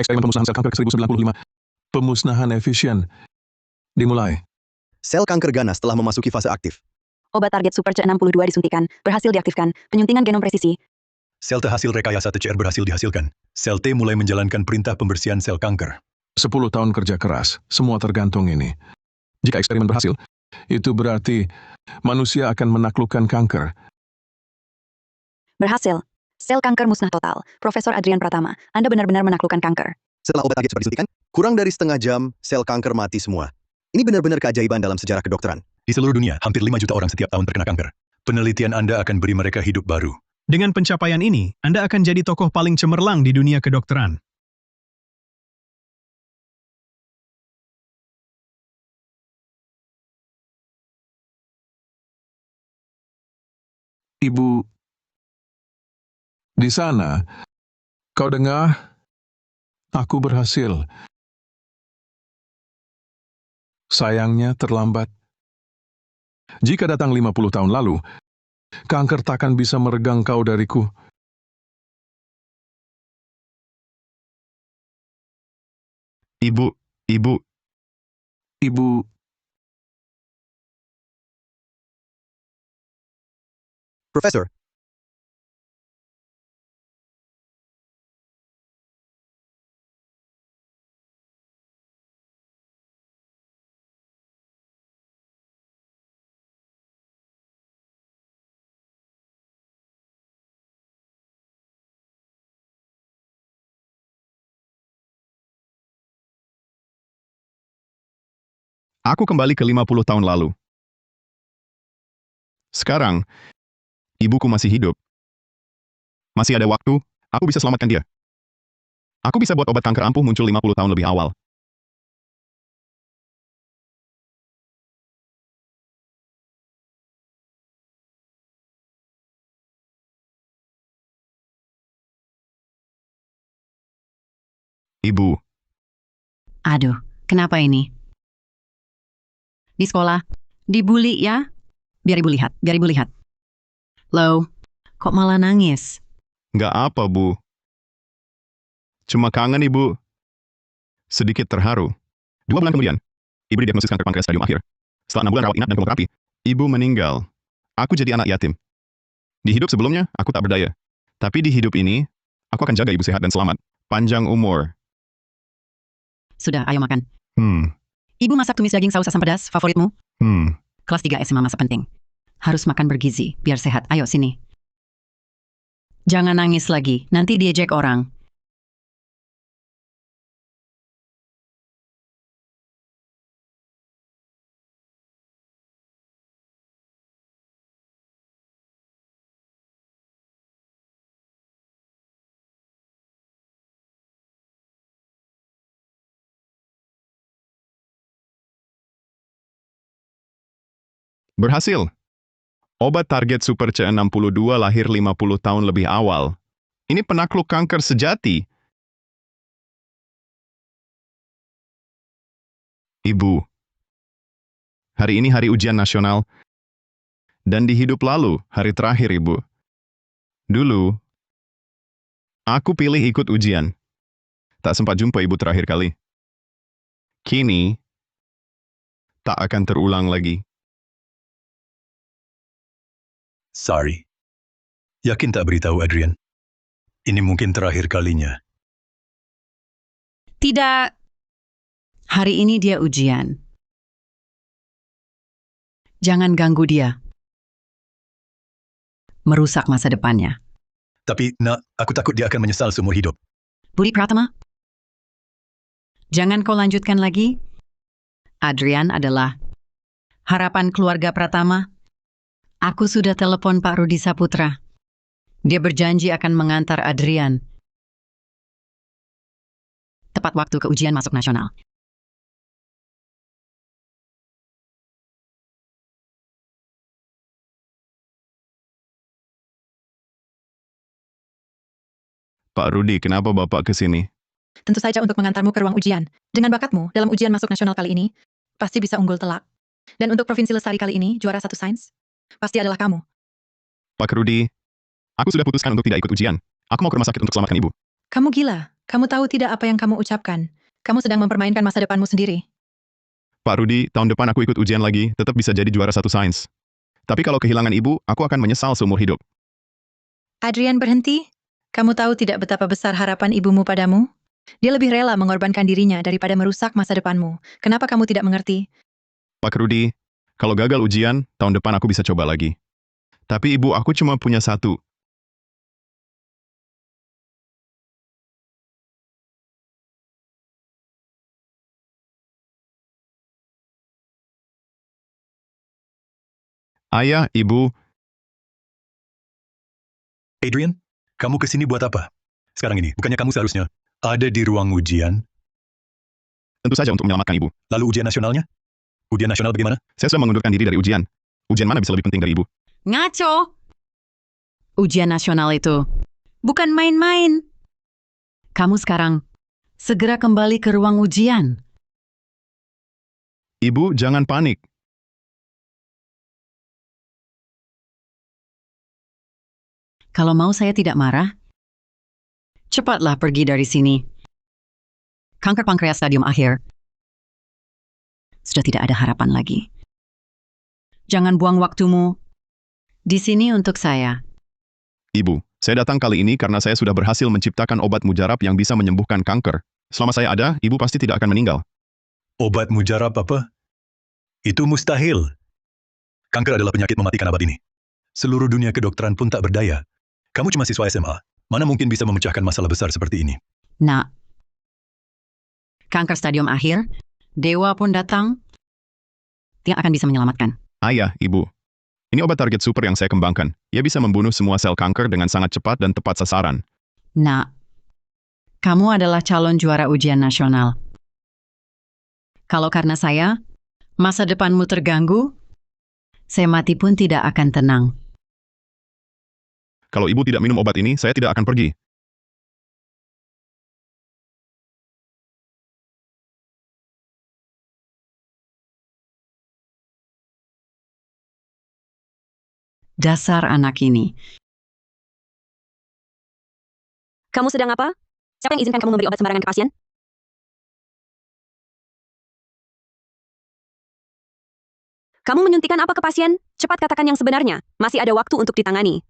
Eksperimen pemusnahan sel kanker ke-1095. Pemusnahan efisien. Dimulai. Sel kanker ganas telah memasuki fase aktif. Obat target Super C62 disuntikan, berhasil diaktifkan, penyuntingan genom presisi. Sel T hasil rekayasa TCR berhasil dihasilkan. Sel T mulai menjalankan perintah pembersihan sel kanker. 10 tahun kerja keras, semua tergantung ini. Jika eksperimen berhasil, itu berarti manusia akan menaklukkan kanker. Berhasil. Sel kanker musnah total. Profesor Adrian Pratama, Anda benar-benar menaklukkan kanker. Setelah obat target super disuntikan, kurang dari setengah jam, sel kanker mati semua. Ini benar-benar keajaiban dalam sejarah kedokteran. Di seluruh dunia, hampir 5 juta orang setiap tahun terkena kanker. Penelitian Anda akan beri mereka hidup baru. Dengan pencapaian ini, Anda akan jadi tokoh paling cemerlang di dunia kedokteran. Ibu, di sana, kau dengar? Aku berhasil. Sayangnya terlambat. Jika datang 50 tahun lalu, kanker takkan bisa meregang kau dariku. Ibu. Ibu, Profesor, Aku kembali ke 50 tahun lalu. Sekarang, ibuku masih hidup. Masih ada waktu, aku bisa selamatkan dia. Aku bisa buat obat kanker ampuh muncul 50 tahun lebih awal. Ibu, Aduh, kenapa ini? Di sekolah, dibully ya? Biar ibu lihat. Loh, kok malah nangis? nggak apa, Bu. Cuma kangen, Ibu. Sedikit terharu. 2 bulan kemudian, ibu didiagnosis kanker pankreas stadium akhir. Setelah 6 bulan rawat inap dan kemoterapi, ibu meninggal. Aku jadi anak yatim. Di hidup sebelumnya, aku tak berdaya. Tapi di hidup ini, aku akan jaga ibu sehat dan selamat. Panjang umur. Sudah, ayo makan. Hmm. Ibu masak tumis daging saus asam pedas, favoritmu? Kelas 3 SMA masa penting. Harus makan bergizi, biar sehat. Ayo sini. Jangan nangis lagi, nanti diejek orang. Berhasil. Obat target Super C62 lahir 50 tahun lebih awal. Ini penakluk kanker sejati. Ibu, hari ini hari ujian nasional, dan di hidup lalu, hari terakhir Ibu. Dulu, aku pilih ikut ujian. Tak sempat jumpa Ibu terakhir kali. Kini, tak akan terulang lagi. Sorry. Yakin tak beritahu Adrian? Ini mungkin terakhir kalinya. Tidak. Hari ini dia ujian. Jangan ganggu dia. Merusak masa depannya. Tapi, nak, aku takut dia akan menyesal seumur hidup. Budi Pratama? Jangan kau lanjutkan lagi. Adrian adalah harapan keluarga Pratama. Aku sudah telepon Pak Rudi Saputra. Dia berjanji akan mengantar Adrian tepat waktu ke ujian masuk nasional. Pak Rudi, kenapa Bapak ke sini? Tentu saja untuk mengantarmu ke ruang ujian. Dengan bakatmu dalam ujian masuk nasional kali ini, pasti bisa unggul telak. Dan untuk Provinsi Lestari kali ini, juara 1 sains, pasti adalah kamu. Pak Rudi, aku sudah putuskan untuk tidak ikut ujian. Aku mau ke rumah sakit untuk selamatkan Ibu. Kamu gila. Kamu tahu tidak apa yang kamu ucapkan? Kamu sedang mempermainkan masa depanmu sendiri. Pak Rudi, tahun depan aku ikut ujian lagi, tetap bisa jadi juara satu sains. Tapi kalau kehilangan ibu, aku akan menyesal seumur hidup. Adrian, berhenti. Kamu tahu tidak betapa besar harapan ibumu padamu? Dia lebih rela mengorbankan dirinya daripada merusak masa depanmu. Kenapa kamu tidak mengerti? Pak Rudi, kalau gagal ujian, tahun depan aku bisa coba lagi. Tapi ibu aku cuma punya satu. Ayah, ibu, Adrian, kamu kesini buat apa? Sekarang ini, bukannya kamu seharusnya ada di ruang ujian, tentu saja untuk menyelamatkan ibu. lalu ujian nasionalnya? Ujian nasional bagaimana? Saya sudah mengundurkan diri dari ujian. Ujian mana bisa lebih penting dari ibu? Ngaco! Ujian nasional itu bukan main-main. Kamu sekarang segera kembali ke ruang ujian. Ibu, jangan panik. Kalau mau saya tidak marah, cepatlah pergi dari sini. Kanker pankreas stadium akhir. Sudah tidak ada harapan lagi. Jangan buang waktumu di sini untuk saya. Ibu, saya datang kali ini karena saya sudah berhasil menciptakan obat mujarab yang bisa menyembuhkan kanker. Selama saya ada, ibu pasti tidak akan meninggal. Obat mujarab apa? Itu mustahil. Kanker adalah penyakit mematikan abad ini. Seluruh dunia kedokteran pun tak berdaya. Kamu cuma siswa SMA. Mana mungkin bisa memecahkan masalah besar seperti ini? Nak, kanker stadium akhir, dewa pun datang, dia akan bisa menyelamatkan. Ayah, ibu. Ini obat target super yang saya kembangkan. Ia bisa membunuh semua sel kanker dengan sangat cepat dan tepat sasaran. Nak, kamu adalah calon juara ujian nasional. Kalau karena saya, masa depanmu terganggu, saya mati pun tidak akan tenang. Kalau ibu tidak minum obat ini, saya tidak akan pergi. Dasar anak ini. Kamu sedang apa? Siapa yang izinkan kamu memberi obat sembarangan ke pasien? Kamu menyuntikkan apa ke pasien? Cepat katakan yang sebenarnya. Masih ada waktu untuk ditangani.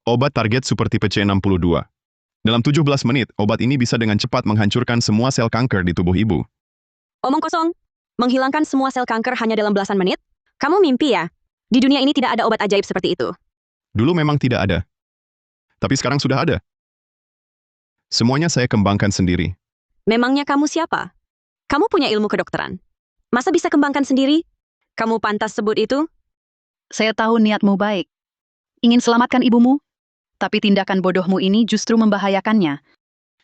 Obat target super tipe C62. Dalam 17 menit, obat ini bisa dengan cepat menghancurkan semua sel kanker di tubuh ibu. Omong kosong. Menghilangkan semua sel kanker hanya dalam belasan menit? Kamu mimpi ya? Di dunia ini tidak ada obat ajaib seperti itu. Dulu memang tidak ada. Tapi sekarang sudah ada. Semuanya saya kembangkan sendiri. Memangnya kamu siapa? Kamu punya ilmu kedokteran. Masa bisa kembangkan sendiri? Kamu pantas sebut itu? Saya tahu niatmu baik. Ingin selamatkan ibumu, tapi tindakan bodohmu ini justru membahayakannya.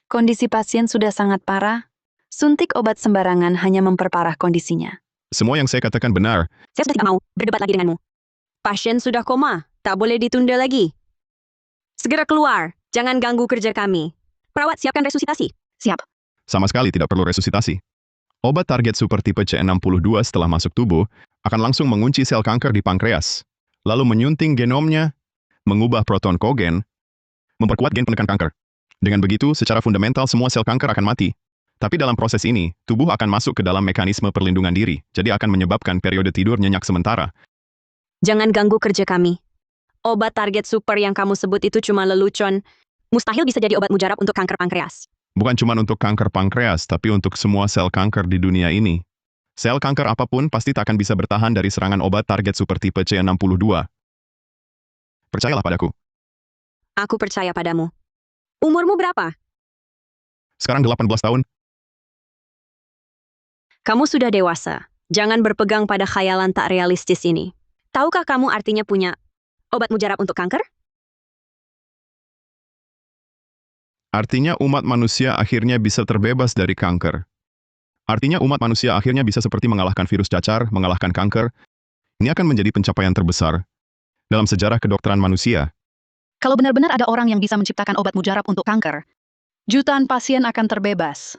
Kondisi pasien sudah sangat parah. Suntik obat sembarangan hanya memperparah kondisinya. Semua yang saya katakan benar. Saya sudah tidak mau berdebat lagi denganmu. Pasien sudah koma, tak boleh ditunda lagi. Segera keluar, jangan ganggu kerja kami. Perawat, siapkan resusitasi. Siap. Sama sekali tidak perlu resusitasi. Obat target super tipe C62 setelah masuk tubuh akan langsung mengunci sel kanker di pankreas, lalu menyunting genomnya, mengubah proton kogen, memperkuat gen penekan kanker. Dengan begitu, secara fundamental semua sel kanker akan mati. Tapi dalam proses ini, tubuh akan masuk ke dalam mekanisme perlindungan diri, jadi akan menyebabkan periode tidur nyenyak sementara. Jangan ganggu kerja kami. Obat target super yang kamu sebut itu cuma lelucon. Mustahil bisa jadi obat mujarab untuk kanker pankreas. Bukan cuma untuk kanker pankreas, tapi untuk semua sel kanker di dunia ini. Sel kanker apapun pasti tak akan bisa bertahan dari serangan obat target super tipe C62. Percayalah padaku. Aku percaya padamu. Umurmu berapa? Sekarang 18 tahun. Kamu sudah dewasa. Jangan berpegang pada khayalan tak realistis ini. Tahukah kamu artinya punya obat mujarab untuk kanker? Artinya umat manusia akhirnya bisa terbebas dari kanker. Artinya umat manusia akhirnya bisa seperti mengalahkan virus cacar, mengalahkan kanker. Ini akan menjadi pencapaian terbesar dalam sejarah kedokteran manusia. Kalau benar-benar ada orang yang bisa menciptakan obat mujarab untuk kanker, jutaan pasien akan terbebas.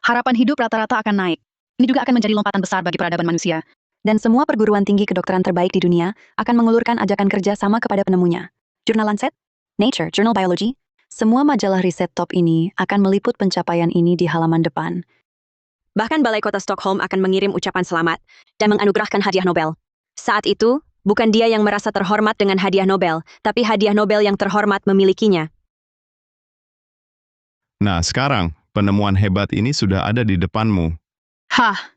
Harapan hidup rata-rata akan naik. Ini juga akan menjadi lompatan besar bagi peradaban manusia. Dan semua perguruan tinggi kedokteran terbaik di dunia akan mengulurkan ajakan kerja sama kepada penemunya. Jurnal Lancet, Nature, Journal Biology, Semua majalah riset top ini akan meliput pencapaian ini di halaman depan. Bahkan Balai Kota Stockholm akan mengirim ucapan selamat dan menganugerahkan hadiah Nobel. Saat itu, bukan dia yang merasa terhormat dengan hadiah Nobel, tapi hadiah Nobel yang terhormat memilikinya. Nah, sekarang penemuan hebat ini sudah ada di depanmu. Hah,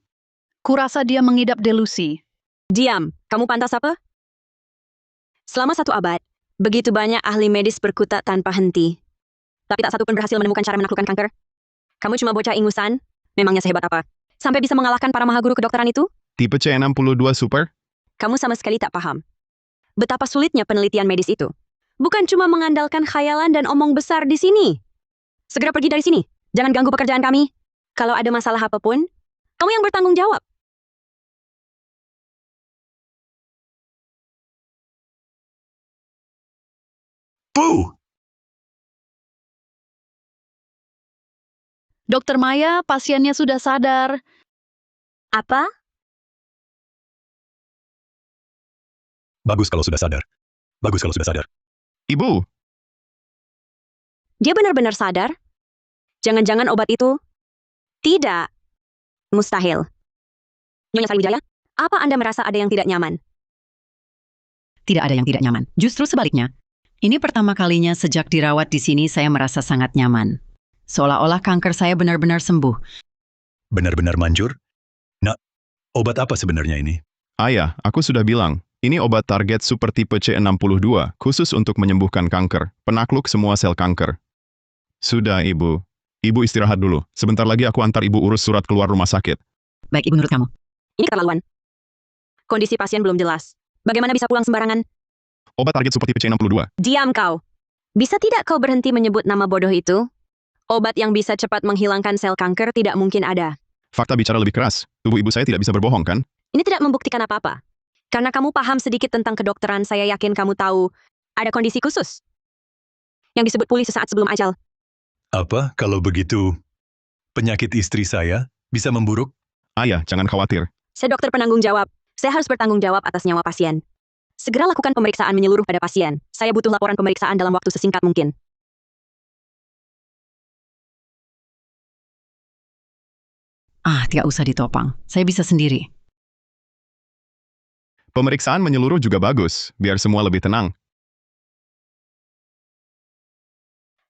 kurasa dia mengidap delusi. Diam, kamu pantas apa? Selama 1 abad, begitu banyak ahli medis berkutat tanpa henti. Tapi tak satu pun berhasil menemukan cara menaklukkan kanker. Kamu cuma bocah ingusan? Memangnya sehebat apa? Sampai bisa mengalahkan para mahaguru kedokteran itu? Tipe C62 Super? Kamu sama sekali tak paham. Betapa sulitnya penelitian medis itu. Bukan cuma mengandalkan khayalan dan omong besar di sini. Segera pergi dari sini. Jangan ganggu pekerjaan kami. Kalau ada masalah apapun, kamu yang bertanggung jawab. Puh! Dokter Maya, pasiennya sudah sadar. Apa? Bagus kalau sudah sadar. Bagus kalau sudah sadar. Ibu, Dia benar-benar sadar? Jangan-jangan obat itu? Tidak. Mustahil. Nyonya Sriwijaya, apa Anda merasa ada yang tidak nyaman? Tidak ada yang tidak nyaman. Justru sebaliknya. Ini pertama kalinya sejak dirawat di sini saya merasa sangat nyaman. Seolah-olah kanker saya benar-benar sembuh. Benar-benar manjur? Nak, obat apa sebenarnya ini? ayah, aku sudah bilang, ini obat target super tipe C62, khusus untuk menyembuhkan kanker, penakluk semua sel kanker. Sudah, Ibu. Ibu istirahat dulu. Sebentar lagi aku antar Ibu urus surat keluar rumah sakit. Baik Ibu, menurut kamu. Ini keterlaluan. Kondisi pasien belum jelas. Bagaimana bisa pulang sembarangan? Obat target super tipe C62. Diam kau. Bisa tidak kau berhenti menyebut nama bodoh itu? Obat yang bisa cepat menghilangkan sel kanker tidak mungkin ada. Fakta bicara lebih keras. Tubuh Ibu saya tidak bisa berbohong, kan? Ini tidak membuktikan apa-apa. Karena kamu paham sedikit tentang kedokteran, saya yakin kamu tahu ada kondisi khusus yang disebut pulih sesaat sebelum ajal. Apa kalau begitu penyakit istri saya bisa memburuk? Ayah, jangan khawatir. Saya dokter penanggung jawab. Saya harus bertanggung jawab atas nyawa pasien. Segera lakukan pemeriksaan menyeluruh pada pasien. Saya butuh laporan pemeriksaan dalam waktu sesingkat mungkin. Tidak usah ditopang. Saya bisa sendiri. Pemeriksaan menyeluruh juga bagus, biar semua lebih tenang.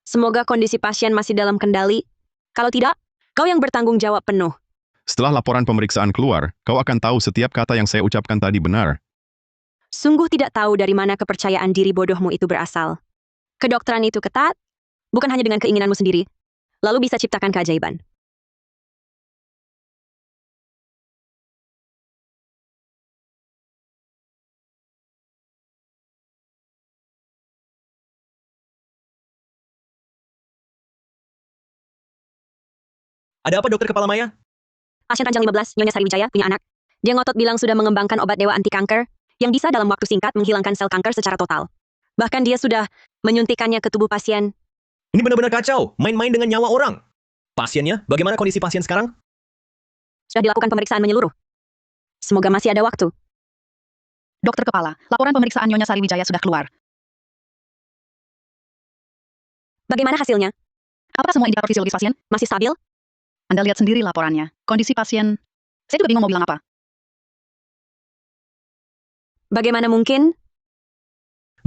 Semoga kondisi pasien masih dalam kendali. Kalau tidak, kau yang bertanggung jawab penuh. Setelah laporan pemeriksaan keluar, kau akan tahu setiap kata yang saya ucapkan tadi benar. Sungguh tidak tahu dari mana kepercayaan diri bodohmu itu berasal. Kedokteran itu ketat, bukan hanya dengan keinginanmu sendiri, lalu bisa ciptakan keajaiban. Ada apa dokter kepala Maya? Pasien ranjang 15, Nyonya Sriwijaya, punya anak. Dia ngotot bilang sudah mengembangkan obat dewa anti kanker yang bisa dalam waktu singkat menghilangkan sel kanker secara total. Bahkan dia sudah menyuntikannya ke tubuh pasien. Ini benar-benar kacau, main-main dengan nyawa orang. Pasiennya, bagaimana kondisi pasien sekarang? Sudah dilakukan pemeriksaan menyeluruh. Semoga masih ada waktu. Dokter Kepala, laporan pemeriksaan Nyonya Sriwijaya sudah keluar. Bagaimana hasilnya? Apa semua indikator fisiologis pasien? Masih stabil? Anda lihat sendiri laporannya. Kondisi pasien. Saya juga bingung mau bilang apa. Bagaimana mungkin?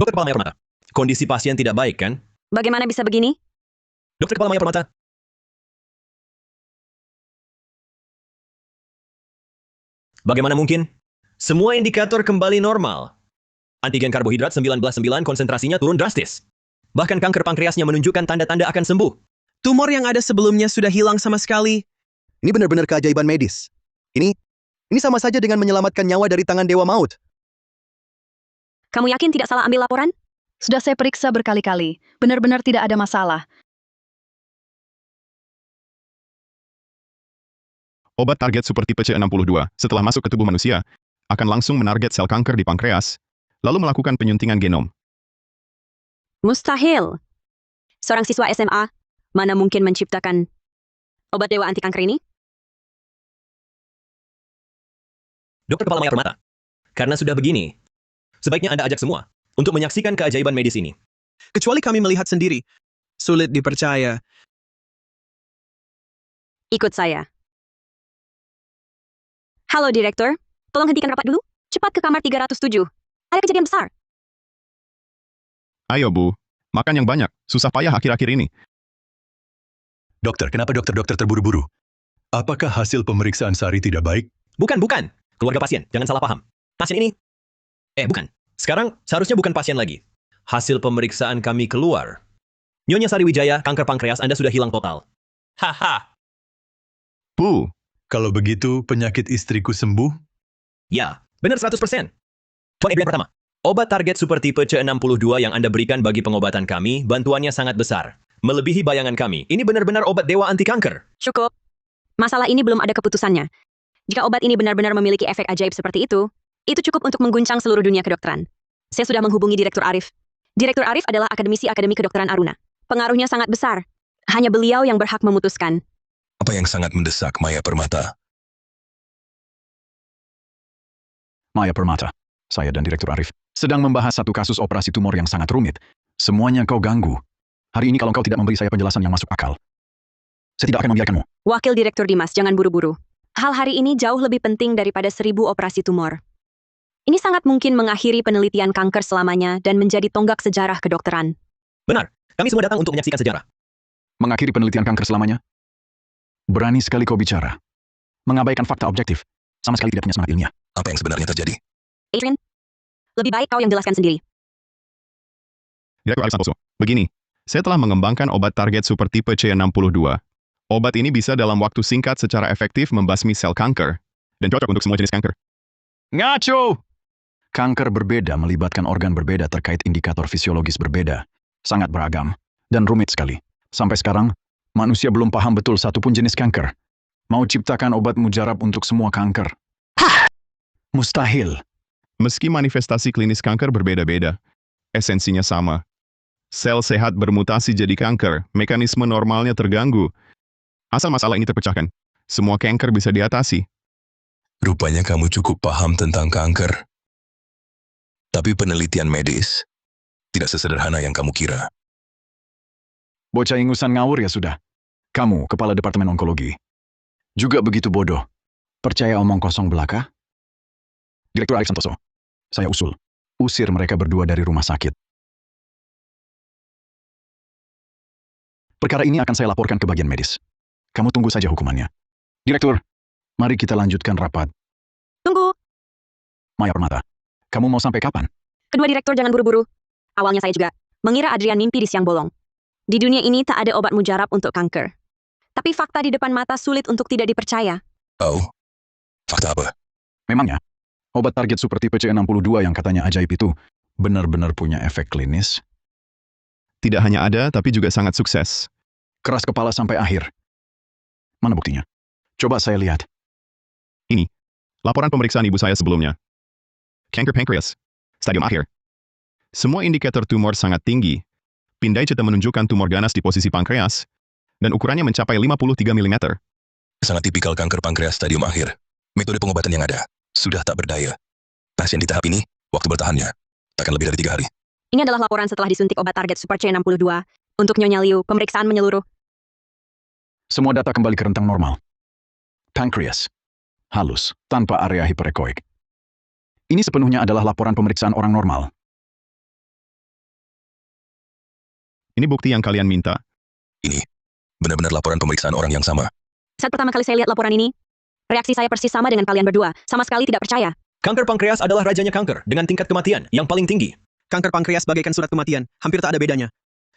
Dokter kepala Maya Permata, kondisi pasien tidak baik kan? Bagaimana bisa begini? Dokter kepala Maya Permata. Bagaimana mungkin? Semua indikator kembali normal. Antigen karbohidrat 19,9 konsentrasinya turun drastis. Bahkan kanker pankreasnya menunjukkan tanda-tanda akan sembuh. Tumor yang ada sebelumnya sudah hilang sama sekali. Ini benar-benar keajaiban medis. Ini sama saja dengan menyelamatkan nyawa dari tangan Dewa Maut. Kamu yakin tidak salah ambil laporan? Sudah saya periksa berkali-kali. Benar-benar tidak ada masalah. Obat target super tipe C62, setelah masuk ke tubuh manusia, akan langsung menarget sel kanker di pankreas, lalu melakukan penyuntingan genom. Mustahil. Seorang siswa SMA, mana mungkin menciptakan obat dewa anti kanker ini? Dokter kepala Maya Permata, karena sudah begini, sebaiknya Anda ajak semua untuk menyaksikan keajaiban medis ini. Kecuali kami melihat sendiri. Sulit dipercaya. Ikut saya. Halo, Direktur. Tolong hentikan rapat dulu. Cepat ke kamar 307. Ada kejadian besar. Ayo, Bu. Makan yang banyak. Susah payah akhir-akhir ini. Dokter, kenapa dokter-dokter terburu-buru? Apakah hasil pemeriksaan Sari tidak baik? Bukan. Keluarga pasien, jangan salah paham. Pasien ini... bukan. Sekarang seharusnya bukan pasien lagi. Hasil pemeriksaan kami keluar. Nyonya Sari Wijaya, kanker pankreas Anda sudah hilang total. Haha. Bu, Kalau begitu, penyakit istriku sembuh? Ya, benar 100%. Tuan Adrian pertama. Obat target super tipe C62 yang Anda berikan bagi pengobatan kami, bantuannya sangat besar. Melebihi bayangan kami. Ini benar-benar obat dewa anti kanker. Cukup. Masalah ini belum ada keputusannya. Jika obat ini benar-benar memiliki efek ajaib seperti itu cukup untuk mengguncang seluruh dunia kedokteran. Saya sudah menghubungi Direktur Arif. Direktur Arif adalah akademisi Akademi Kedokteran Aruna. Pengaruhnya sangat besar. Hanya beliau yang berhak memutuskan. Apa yang sangat mendesak, Maya Permata? Maya Permata, saya dan Direktur Arif sedang membahas satu kasus operasi tumor yang sangat rumit. Semuanya kau ganggu. Hari ini kalau kau tidak memberi saya penjelasan yang masuk akal, saya tidak akan membiarkanmu. Wakil Direktur Dimas, jangan buru-buru. Hal hari ini jauh lebih penting daripada 1000 operasi tumor. Ini sangat mungkin mengakhiri penelitian kanker selamanya dan menjadi tonggak sejarah kedokteran. Benar. Kami semua datang untuk menyaksikan sejarah. Mengakhiri penelitian kanker selamanya? Berani sekali kau bicara. Mengabaikan fakta objektif. Sama sekali tidak punya semangat ilmiah. Apa yang sebenarnya terjadi? Adrian, lebih baik kau yang jelaskan sendiri. Direktur Arif Santoso. Begini, saya telah mengembangkan obat target super tipe C62. Obat ini bisa dalam waktu singkat secara efektif membasmi sel kanker dan cocok untuk semua jenis kanker. Ngaco! Kanker berbeda melibatkan organ berbeda terkait indikator fisiologis berbeda. Sangat beragam dan rumit sekali. Sampai sekarang, manusia belum paham betul satupun jenis kanker. Mau ciptakan obat mujarab untuk semua kanker. Hah! Mustahil. Meski manifestasi klinis kanker berbeda-beda, esensinya sama. Sel sehat bermutasi jadi kanker, mekanisme normalnya terganggu. Asal masalah ini terpecahkan, semua kanker bisa diatasi. Rupanya kamu cukup paham tentang kanker. Tapi penelitian medis tidak sesederhana yang kamu kira. Bocah ingusan ngawur ya sudah. Kamu, kepala Departemen Onkologi, juga begitu bodoh. Percaya omong kosong belaka? Direktur Arif Santoso, saya usul. Usir mereka berdua dari rumah sakit. Perkara ini akan saya laporkan ke bagian medis. Kamu tunggu saja hukumannya. Direktur, mari kita lanjutkan rapat. Tunggu. Maya Permata, kamu mau sampai kapan? Kedua direktur jangan buru-buru. Awalnya saya juga mengira Adrian mimpi di siang bolong. Di dunia ini tak ada obat mujarab untuk kanker. Tapi fakta di depan mata sulit untuk tidak dipercaya. Oh, fakta apa? Memangnya, obat target super tipe C62 yang katanya ajaib itu benar-benar punya efek klinis? Tidak hanya ada, tapi juga sangat sukses. Keras kepala sampai akhir. Mana buktinya? Coba saya lihat. Ini, laporan pemeriksaan ibu saya sebelumnya. Kanker pankreas, stadium akhir. Semua indikator tumor sangat tinggi. Pindai CT menunjukkan tumor ganas di posisi pankreas, dan ukurannya mencapai 53 mm. Sangat tipikal kanker pankreas stadium akhir. Metode pengobatan yang ada sudah tak berdaya. Pasien di tahap ini, waktu bertahannya takkan lebih dari 3 hari. Ini adalah laporan setelah disuntik obat target Super C62. Untuk Nyonya Liu, pemeriksaan menyeluruh. Semua data kembali ke rentang normal. Pankreas, halus, tanpa area hiperekoik. Ini sepenuhnya adalah laporan pemeriksaan orang normal. Ini bukti yang kalian minta. Ini benar-benar laporan pemeriksaan orang yang sama. Saat pertama kali saya lihat laporan ini, reaksi saya persis sama dengan kalian berdua. Sama sekali tidak percaya. Kanker pankreas adalah rajanya kanker dengan tingkat kematian yang paling tinggi. Kanker pankreas bagaikan surat kematian, hampir tak ada bedanya.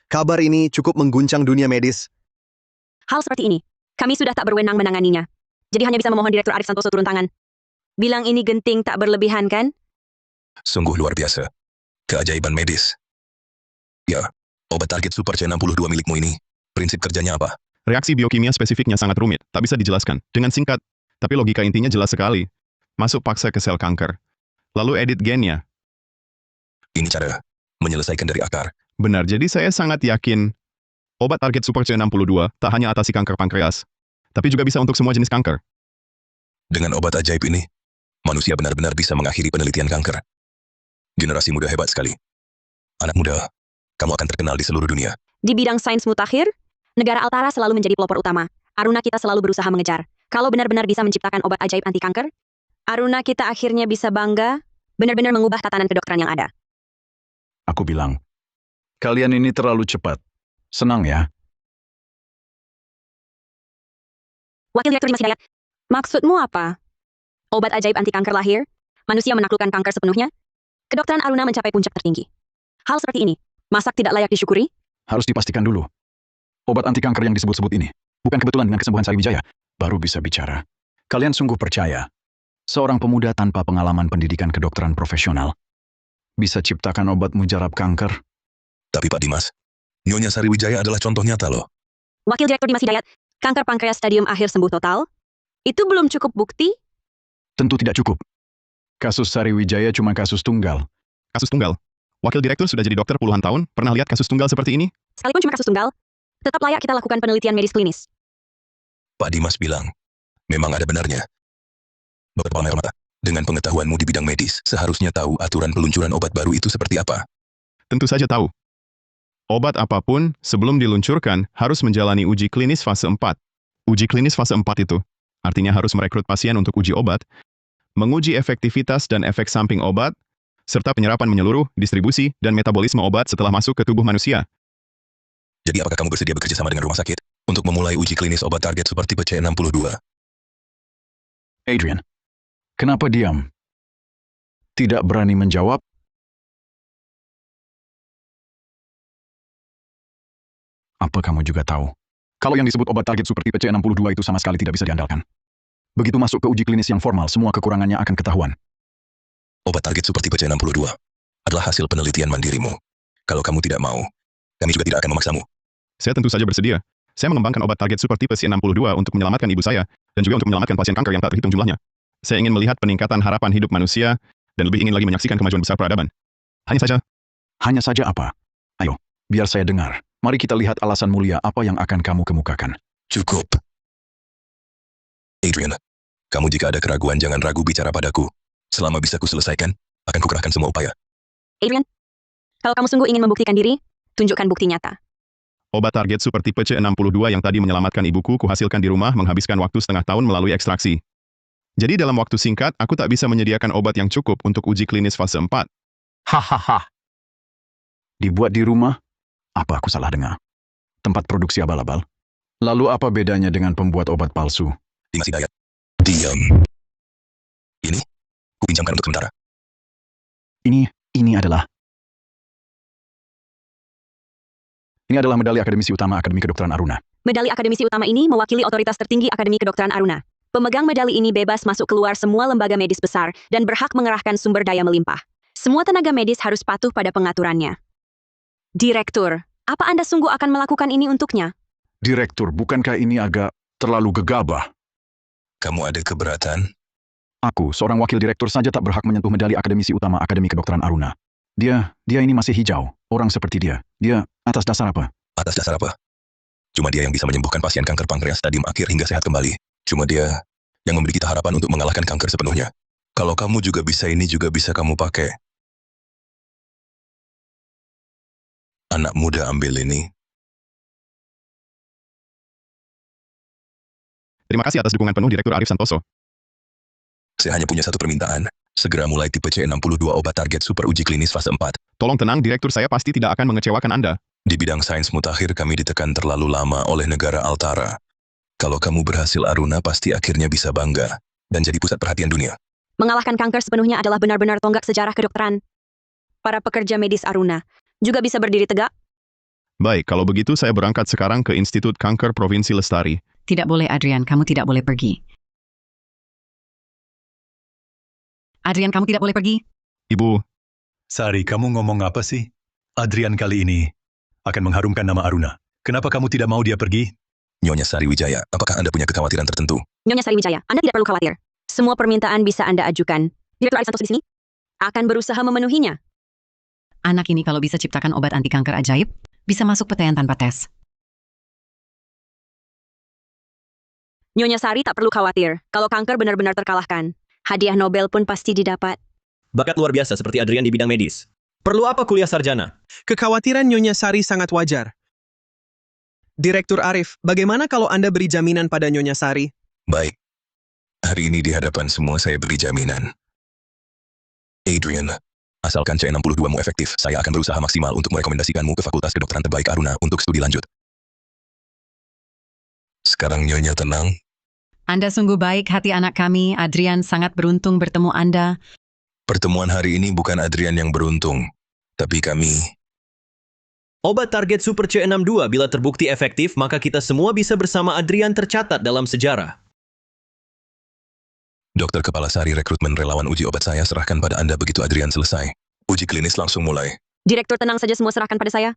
Kabar ini cukup mengguncang dunia medis. Hal seperti ini, kami sudah tak berwenang menanganinya. Jadi hanya bisa memohon Direktur Arif Santoso turun tangan. Bilang ini genting tak berlebihan kan? Sungguh luar biasa. Keajaiban medis. Ya, obat target super C62 milikmu ini, prinsip kerjanya apa? Reaksi biokimia spesifiknya sangat rumit, tak bisa dijelaskan. Dengan singkat, tapi logika intinya jelas sekali. Masuk paksa ke sel kanker. Lalu edit gennya. Ini cara menyelesaikan dari akar. Benar, jadi saya sangat yakin obat target super C62 tak hanya atasi kanker pankreas, tapi juga bisa untuk semua jenis kanker. Dengan obat ajaib ini, manusia benar-benar bisa mengakhiri penelitian kanker. Generasi muda hebat sekali. Anak muda, kamu akan terkenal di seluruh dunia. Di bidang sains mutakhir, negara Altara selalu menjadi pelopor utama. Aruna kita selalu berusaha mengejar. Kalau benar-benar bisa menciptakan obat ajaib anti kanker, Aruna kita akhirnya bisa bangga, benar-benar mengubah tatanan kedokteran yang ada. Aku bilang, kalian ini terlalu cepat. Senang ya? Wakil Direktur Dimas Hidayat, maksudmu apa? Obat ajaib anti kanker lahir, manusia menaklukkan kanker sepenuhnya, kedokteran Aruna mencapai puncak tertinggi. Hal seperti ini, masak tidak layak disyukuri? Harus dipastikan dulu. Obat anti kanker yang disebut-sebut ini, bukan kebetulan dengan kesembuhan Sariwijaya, baru bisa bicara. Kalian sungguh percaya, seorang pemuda tanpa pengalaman pendidikan kedokteran profesional bisa ciptakan obat mujarab kanker? Tapi Pak Dimas, Nyonya Sariwijaya adalah contoh nyata loh. Wakil Direktur Dimas Hidayat, kanker pankreas stadium akhir sembuh total? Itu belum cukup bukti? Tentu tidak cukup. Kasus Sariwijaya cuma kasus tunggal. Kasus tunggal. Wakil direktur sudah jadi dokter puluhan tahun, pernah lihat kasus tunggal seperti ini? Sekalipun cuma kasus tunggal, tetap layak kita lakukan penelitian medis klinis. Pak Dimas bilang, memang ada benarnya. Dr. Palmer Mata, dengan pengetahuanmu di bidang medis, seharusnya tahu aturan peluncuran obat baru itu seperti apa. Tentu saja tahu. Obat apapun, sebelum diluncurkan, harus menjalani uji klinis fase 4. Uji klinis fase 4 itu, artinya harus merekrut pasien untuk uji obat, menguji efektivitas dan efek samping obat, serta penyerapan menyeluruh, distribusi, dan metabolisme obat setelah masuk ke tubuh manusia. Jadi apakah kamu bersedia bekerja sama dengan rumah sakit untuk memulai uji klinis obat target super tipe C62? Adrian, kenapa diam? Tidak berani menjawab? Apa kamu juga tahu? Kalau yang disebut obat target super tipe C62 itu sama sekali tidak bisa diandalkan. Begitu masuk ke uji klinis yang formal, semua kekurangannya akan ketahuan. Obat target super tipe C62 adalah hasil penelitian mandirimu. Kalau kamu tidak mau, kami juga tidak akan memaksamu. Saya tentu saja bersedia. Saya mengembangkan obat target super tipe C62 untuk menyelamatkan ibu saya, dan juga untuk menyelamatkan pasien kanker yang tak terhitung jumlahnya. Saya ingin melihat peningkatan harapan hidup manusia, dan lebih ingin lagi menyaksikan kemajuan besar peradaban. Hanya saja. Hanya saja apa? Ayo, biar saya dengar. Mari kita lihat alasan mulia apa yang akan kamu kemukakan. Cukup. Adrian, kamu jika ada keraguan jangan ragu bicara padaku. Selama bisa kuselesaikan, akan kukerahkan semua upaya. Adrian, kalau kamu sungguh ingin membuktikan diri, tunjukkan bukti nyata. Obat target super tipe C62 yang tadi menyelamatkan ibuku kuhasilkan di rumah menghabiskan waktu setengah tahun melalui ekstraksi. Jadi dalam waktu singkat, aku tak bisa menyediakan obat yang cukup untuk uji klinis fase 4. Hahaha. Dibuat di rumah? Apa aku salah dengar? Tempat produksi abal-abal? Lalu apa bedanya dengan pembuat obat palsu? Dimas Hidayat, diam. Ini, kupinjamkan untuk sementara. Ini adalah medali Akademisi Utama Akademi Kedokteran Aruna. Medali akademisi utama ini mewakili otoritas tertinggi Akademi Kedokteran Aruna. Pemegang medali ini bebas masuk keluar semua lembaga medis besar dan berhak mengerahkan sumber daya melimpah. Semua tenaga medis harus patuh pada pengaturannya. Direktur, apa Anda sungguh akan melakukan ini untuknya? Direktur, bukankah ini agak terlalu gegabah? Kamu ada keberatan? Aku, seorang wakil direktur saja tak berhak menyentuh medali Akademisi Utama Akademi Kedokteran Aruna. Dia ini masih hijau. Orang seperti dia atas dasar apa? Atas dasar apa? Cuma dia yang bisa menyembuhkan pasien kanker pankreas stadium akhir hingga sehat kembali. Cuma dia yang memberi kita harapan untuk mengalahkan kanker sepenuhnya. Kalau kamu juga bisa ini juga bisa kamu pakai. Anak muda ambil ini. Terima kasih atas dukungan penuh Direktur Arif Santoso. Saya hanya punya satu permintaan. Segera mulai tipe C62 obat target super uji klinis fase 4. Tolong tenang, Direktur, saya pasti tidak akan mengecewakan Anda. Di bidang sains mutakhir kami ditekan terlalu lama oleh negara Altara. Kalau kamu berhasil Aruna pasti akhirnya bisa bangga dan jadi pusat perhatian dunia. Mengalahkan kanker sepenuhnya adalah benar-benar tonggak sejarah kedokteran. Para pekerja medis Aruna juga bisa berdiri tegak. Baik, kalau begitu saya berangkat sekarang ke Institut Kanker Provinsi Lestari. Tidak boleh, Adrian. Kamu tidak boleh pergi. Adrian, kamu tidak boleh pergi. Ibu, Sari, kamu ngomong apa sih? Adrian kali ini akan mengharumkan nama Aruna. Kenapa kamu tidak mau dia pergi? Nyonya Sariwijaya, apakah Anda punya kekhawatiran tertentu? Nyonya Sariwijaya, Anda tidak perlu khawatir. Semua permintaan bisa Anda ajukan. Direktur Arif Santoso di sini akan berusaha memenuhinya. Anak ini kalau bisa ciptakan obat anti kanker ajaib, bisa masuk petaian tanpa tes. Nyonya Sari tak perlu khawatir. Kalau kanker benar-benar terkalahkan, hadiah Nobel pun pasti didapat. Bakat luar biasa seperti Adrian di bidang medis. Perlu apa kuliah sarjana? Kekhawatiran Nyonya Sari sangat wajar. Direktur Arif, bagaimana kalau Anda beri jaminan pada Nyonya Sari? Baik. Hari ini di hadapan semua saya beri jaminan. Adrian, asalkan C62-mu efektif, saya akan berusaha maksimal untuk merekomendasikanmu ke Fakultas Kedokteran Terbaik Aruna untuk studi lanjut. Sekarang Nyonya tenang. Anda sungguh baik hati anak kami. Adrian sangat beruntung bertemu Anda. Pertemuan hari ini bukan Adrian yang beruntung, tapi kami. Obat target Super C62 bila terbukti efektif, maka kita semua bisa bersama Adrian tercatat dalam sejarah. Dokter Kepala Sari rekrutmen relawan uji obat saya serahkan pada Anda begitu Adrian selesai. Uji klinis langsung mulai. Direktur tenang saja, semua serahkan pada saya.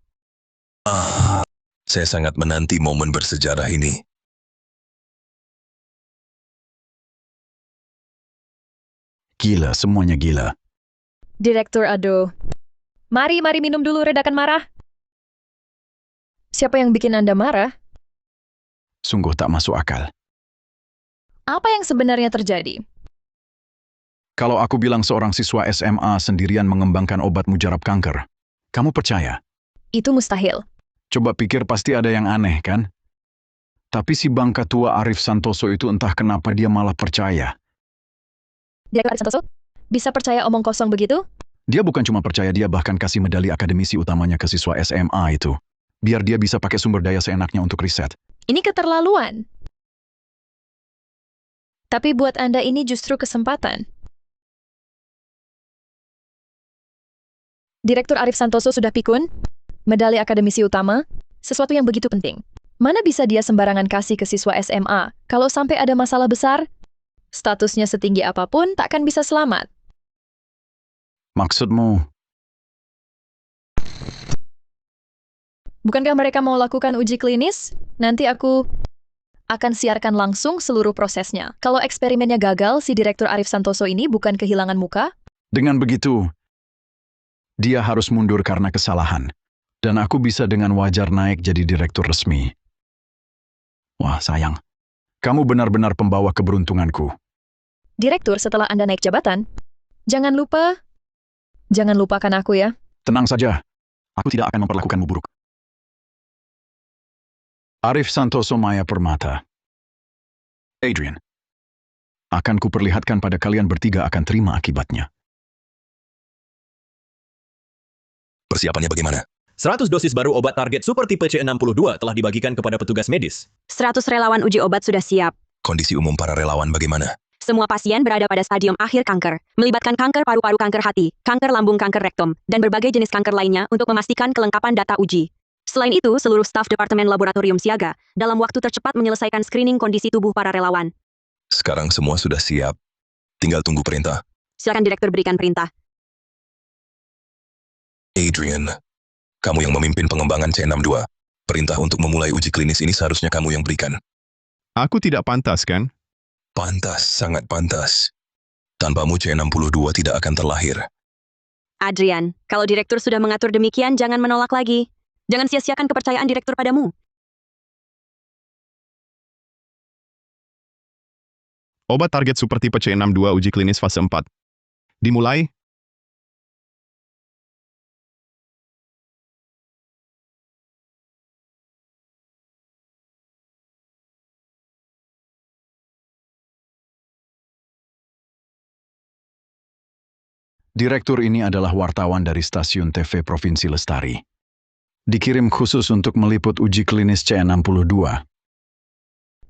Saya sangat menanti momen bersejarah ini. Gila, semuanya gila. Direktur, aduh. Mari minum dulu, redakan marah. Siapa yang bikin Anda marah? Sungguh tak masuk akal. Apa yang sebenarnya terjadi? Kalau aku bilang seorang siswa SMA sendirian mengembangkan obat mujarab kanker, kamu percaya? Itu mustahil. Coba pikir pasti ada yang aneh, kan? Tapi si bangka tua Arif Santoso itu entah kenapa dia malah percaya. Direktur Arif Santoso? Bisa percaya omong kosong begitu? Dia bukan cuma percaya, dia bahkan kasih medali akademisi utamanya ke siswa SMA itu. Biar dia bisa pakai sumber daya seenaknya untuk riset. Ini keterlaluan. Tapi buat Anda ini justru kesempatan. Direktur Arif Santoso sudah pikun, medali akademisi utama, sesuatu yang begitu penting. Mana bisa dia sembarangan kasih ke siswa SMA? Kalau sampai ada masalah besar, statusnya setinggi apapun takkan bisa selamat. Maksudmu? Bukankah mereka mau lakukan uji klinis? Nanti aku akan siarkan langsung seluruh prosesnya. Kalau eksperimennya gagal, si Direktur Arif Santoso ini bukan kehilangan muka? Dengan begitu, dia harus mundur karena kesalahan. Dan aku bisa dengan wajar naik jadi direktur resmi. Wah, sayang. Kamu benar-benar pembawa keberuntunganku. Direktur, setelah Anda naik jabatan, jangan lupakan aku ya. Tenang saja. Aku tidak akan memperlakukanmu buruk. Arif Santoso Maya Permata. Adrian. Akan kuperlihatkan pada kalian bertiga akan terima akibatnya. Persiapannya bagaimana? 100 dosis baru obat target super tipe C62 telah dibagikan kepada petugas medis. 100 relawan uji obat sudah siap. Kondisi umum para relawan bagaimana? Semua pasien berada pada stadium akhir kanker, melibatkan kanker paru-paru, kanker hati, kanker lambung, kanker rektum, dan berbagai jenis kanker lainnya untuk memastikan kelengkapan data uji. Selain itu, seluruh staf Departemen Laboratorium siaga dalam waktu tercepat menyelesaikan screening kondisi tubuh para relawan. Sekarang semua sudah siap. Tinggal tunggu perintah. Silakan Direktur berikan perintah. Adrian, kamu yang memimpin pengembangan C62. Perintah untuk memulai uji klinis ini seharusnya kamu yang berikan. Aku tidak pantas, kan? Pantas, sangat pantas. Tanpamu C62 tidak akan terlahir. Adrian, kalau Direktur sudah mengatur demikian, jangan menolak lagi. Jangan sia-siakan kepercayaan Direktur padamu. Obat target super tipe C62 uji klinis fase 4. Dimulai. Direktur ini adalah wartawan dari stasiun TV Provinsi Lestari. Dikirim khusus untuk meliput uji klinis C62.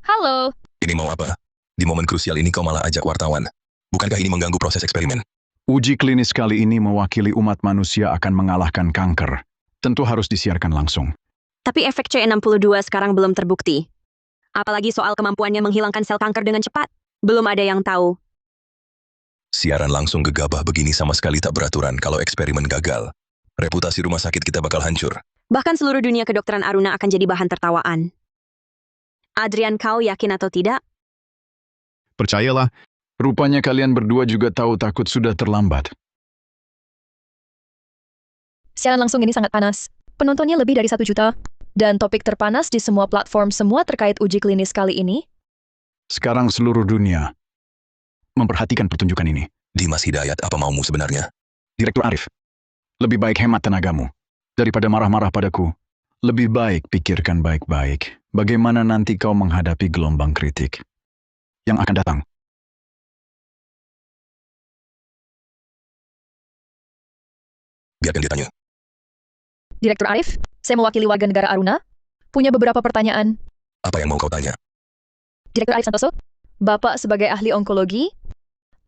Halo. Ini mau apa? Di momen krusial ini kau malah ajak wartawan. Bukankah ini mengganggu proses eksperimen? Uji klinis kali ini mewakili umat manusia akan mengalahkan kanker. Tentu harus disiarkan langsung. Tapi efek C62 sekarang belum terbukti. Apalagi soal kemampuannya menghilangkan sel kanker dengan cepat. Belum ada yang tahu. Siaran langsung gegabah begini sama sekali tak beraturan. Kalau eksperimen gagal, reputasi rumah sakit kita bakal hancur. Bahkan seluruh dunia kedokteran Aruna akan jadi bahan tertawaan. Adrian, kau yakin atau tidak? Percayalah. Rupanya kalian berdua juga tahu takut sudah terlambat. Siaran langsung ini sangat panas. Penontonnya lebih dari 1 juta. Dan topik terpanas di semua platform semua terkait uji klinis kali ini. Sekarang seluruh dunia memperhatikan pertunjukan ini. Dimas Hidayat, apa maumu sebenarnya? Direktur Arif, lebih baik hemat tenagamu. Daripada marah-marah padaku, Lebih baik pikirkan baik-baik bagaimana nanti kau menghadapi gelombang kritik yang akan datang. Biarkan dia tanya. Direktur Arif, saya mewakili warga negara Aruna. Punya beberapa pertanyaan. Apa yang mau kau tanya? Direktur Arif Santoso, Bapak sebagai ahli onkologi,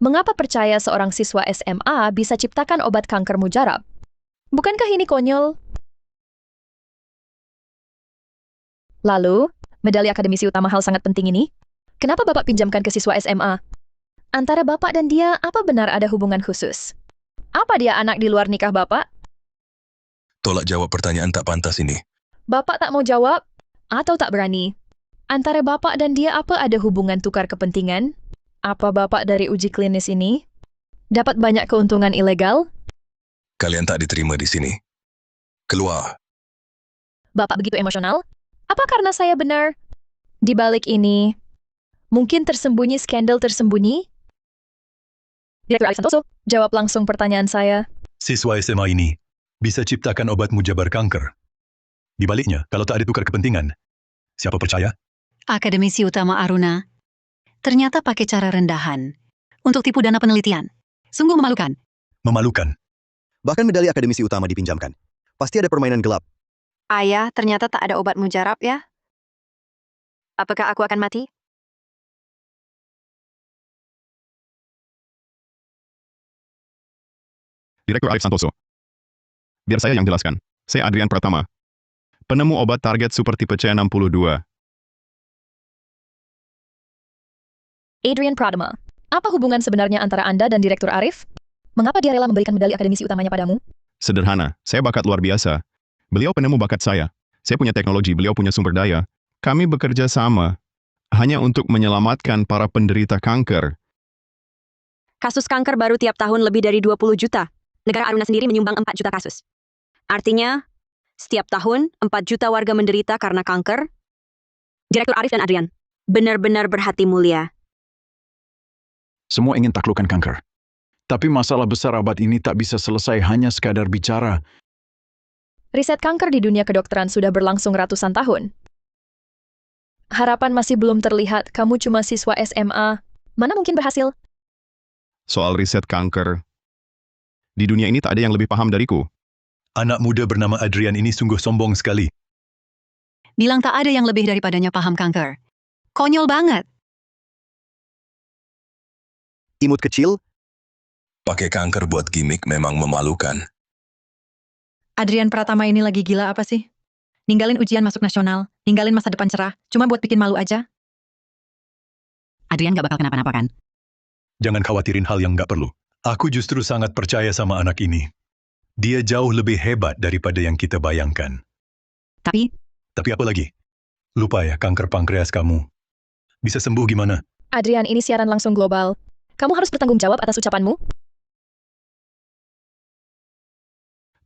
mengapa percaya seorang siswa SMA bisa ciptakan obat kanker mujarab? Bukankah ini konyol? Lalu, medali akademisi utama hal sangat penting ini, kenapa Bapak pinjamkan ke siswa SMA? Antara Bapak dan dia, apa benar ada hubungan khusus? Apa dia anak di luar nikah Bapak? Tolak jawab pertanyaan tak pantas ini. Bapak tak mau jawab? Atau tak berani? Antara Bapak dan dia apa ada hubungan tukar kepentingan? Apa Bapak dari uji klinis ini dapat banyak keuntungan ilegal? Kalian tak diterima di sini. Keluar. Bapak begitu emosional? Apa karena saya benar? Di balik ini, mungkin tersembunyi skandal tersembunyi? Direktur Arif Santoso, jawab langsung pertanyaan saya. Siswa SMA ini bisa ciptakan obat mujarab kanker. Di baliknya, kalau tak ada tukar kepentingan, siapa percaya? Akademisi utama Aruna ternyata pakai cara rendahan untuk tipu dana penelitian. Sungguh memalukan. Memalukan. Bahkan medali akademisi utama dipinjamkan. Pasti ada permainan gelap. Ayah, ternyata tak ada obat mujarab ya? Apakah aku akan mati? Direktur Arif Santoso. Biar saya yang jelaskan. Saya Adrian Pratama. Penemu obat target supertipe C62. Adrian Pratama, apa hubungan sebenarnya antara Anda dan Direktur Arif? Mengapa dia rela memberikan medali akademisi utamanya padamu? Sederhana, saya bakat luar biasa. Beliau penemu bakat saya. Saya punya teknologi, beliau punya sumber daya. Kami bekerja sama hanya untuk menyelamatkan para penderita kanker. Kasus kanker baru tiap tahun lebih dari 20 juta. Negara Aruna sendiri menyumbang 4 juta kasus. Artinya, setiap tahun 4 juta warga menderita karena kanker. Direktur Arif dan Adrian, benar-benar berhati mulia. Semua ingin taklukkan kanker. Tapi masalah besar abad ini tak bisa selesai hanya sekadar bicara. Riset kanker di dunia kedokteran sudah berlangsung ratusan tahun. Harapan masih belum terlihat, kamu cuma siswa SMA. Mana mungkin berhasil? Soal riset kanker, di dunia ini tak ada yang lebih paham dariku. Anak muda bernama Adrian ini sungguh sombong sekali. Bilang tak ada yang lebih daripadanya paham kanker. Konyol banget. Imut kecil, Pakai kanker buat gimmick memang memalukan. Adrian Pratama ini lagi gila apa sih? Ninggalin ujian masuk nasional, ninggalin masa depan cerah, cuma buat bikin malu aja. Adrian gak bakal kenapa-napa kan? Jangan khawatirin hal yang nggak perlu. Aku justru sangat percaya sama anak ini. Dia jauh lebih hebat daripada yang kita bayangkan. Tapi Tapi apa lagi? Lupa ya, kanker pankreas kamu. Bisa sembuh gimana? Adrian, ini siaran langsung global. Kamu harus bertanggung jawab atas ucapanmu.